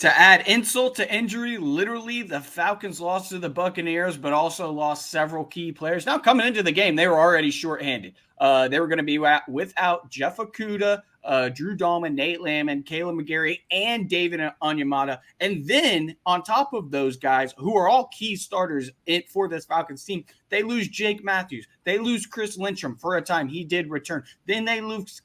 To add insult to injury, literally the Falcons lost to the Buccaneers, but also lost several key players. Now, coming into the game, they were already shorthanded. They were going to be without Jeff Okudah, Drew Dalman, Nate Landman, Caleb McGarry, and David Onyemata. And then on top of those guys, who are all key starters for this Falcons team, they lose Jake Matthews. They lose Chris Lindstrom for a time. He did return. Then they lose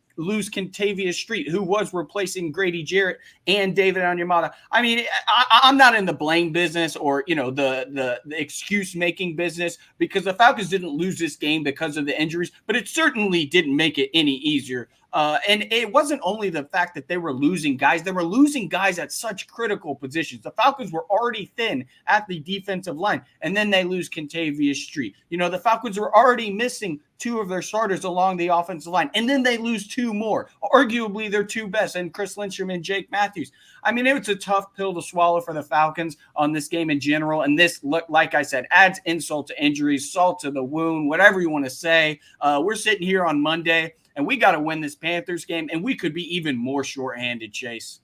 Kentavious Street, who was replacing Grady Jarrett and David Onyemata. I mean, I'm not in the blame business or, the excuse-making business, because the Falcons didn't lose this game because of the injuries, but it certainly didn't make it any easier. And it wasn't only the fact that they were losing guys. They were losing guys at such critical positions. The Falcons were already thin at the defensive line, and then they lose Kentavious Street. The Falcons were already missing two of their starters along the offensive line, and then they lose two more, arguably their two best, and Chris Lindstrom and Jake Matthews. I mean, it was a tough pill to swallow for the Falcons on this game in general, and this, like I said, adds insult to injury, salt to the wound, whatever you want to say. We're sitting here on Monday, and we got to win this Panthers game, and we could be even more shorthanded, Chase.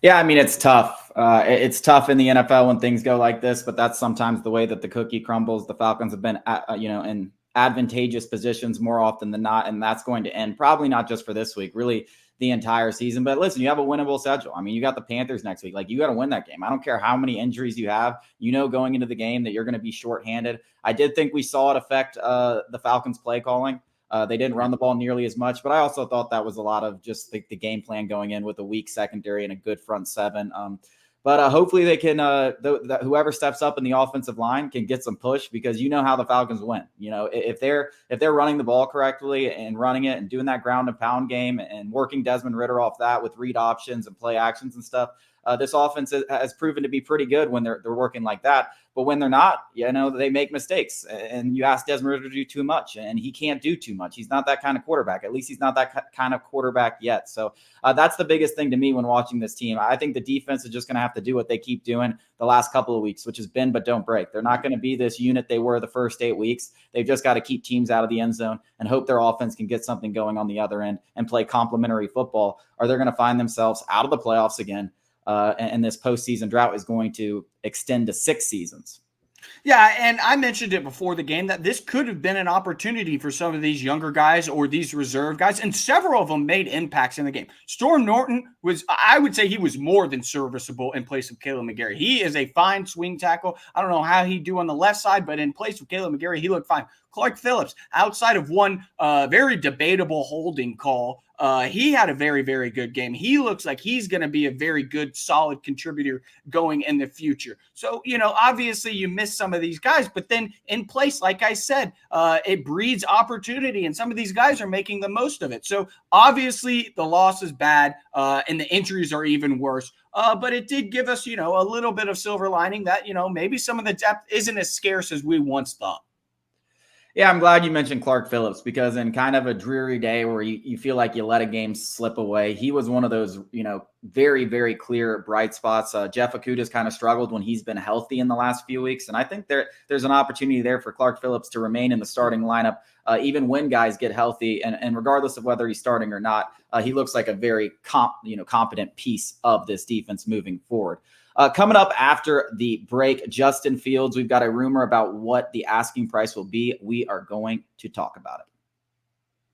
Yeah, I mean, it's tough. It's tough in the NFL when things go like this, but that's sometimes the way that the cookie crumbles. The Falcons have been, in advantageous positions more often than not, and that's going to end probably not just for this week, really the entire season. But listen, you have a winnable schedule. I mean, you got the Panthers next week. Like, you got to win that game. I don't care how many injuries you have. Going into the game that you're going to be shorthanded. I did think we saw it affect the Falcons' play calling. They didn't run the ball nearly as much, but I also thought that was a lot of just the game plan going in with a weak secondary and a good front seven. But hopefully they can, whoever steps up in the offensive line can get some push, because how the Falcons win. If they're running the ball correctly and running it and doing that ground and pound game and working Desmond Ridder off that with read options and play actions and stuff, this offense has proven to be pretty good when they're working like that. But when they're not, they make mistakes. And you ask Desmond Ridder to do too much, and he can't do too much. He's not that kind of quarterback. At least he's not that kind of quarterback yet. So that's the biggest thing to me when watching this team. I think the defense is just going to have to do what they keep doing the last couple of weeks, which is bend but don't break. They're not going to be this unit they were the first 8 weeks. They've just got to keep teams out of the end zone and hope their offense can get something going on the other end and play complementary football, or they're going to find themselves out of the playoffs again. And this postseason drought is going to extend to 6 seasons. Yeah, and I mentioned it before the game that this could have been an opportunity for some of these younger guys or these reserve guys, and several of them made impacts in the game. Storm Norton I would say he was more than serviceable in place of Caleb McGarry. He is a fine swing tackle. I don't know how he'd do on the left side, but in place of Caleb McGarry, he looked fine. Clark Phillips, outside of one very debatable holding call, he had a very, very good game. He looks like he's going to be a very good, solid contributor going in the future. So, obviously you miss some of these guys, but then in place, like I said, it breeds opportunity, and some of these guys are making the most of it. So obviously the loss is bad, and the injuries are even worse. But it did give us, a little bit of silver lining that, maybe some of the depth isn't as scarce as we once thought. Yeah, I'm glad you mentioned Clark Phillips, because in kind of a dreary day where you feel like you let a game slip away, he was one of those, very, very clear bright spots. Jeff Okudah's kind of struggled when he's been healthy in the last few weeks. And I think there's an opportunity there for Clark Phillips to remain in the starting lineup, even when guys get healthy. And regardless of whether he's starting or not, he looks like a very competent piece of this defense moving forward. Coming up after the break, Justin Fields, we've got a rumor about what the asking price will be. We are going to talk about it.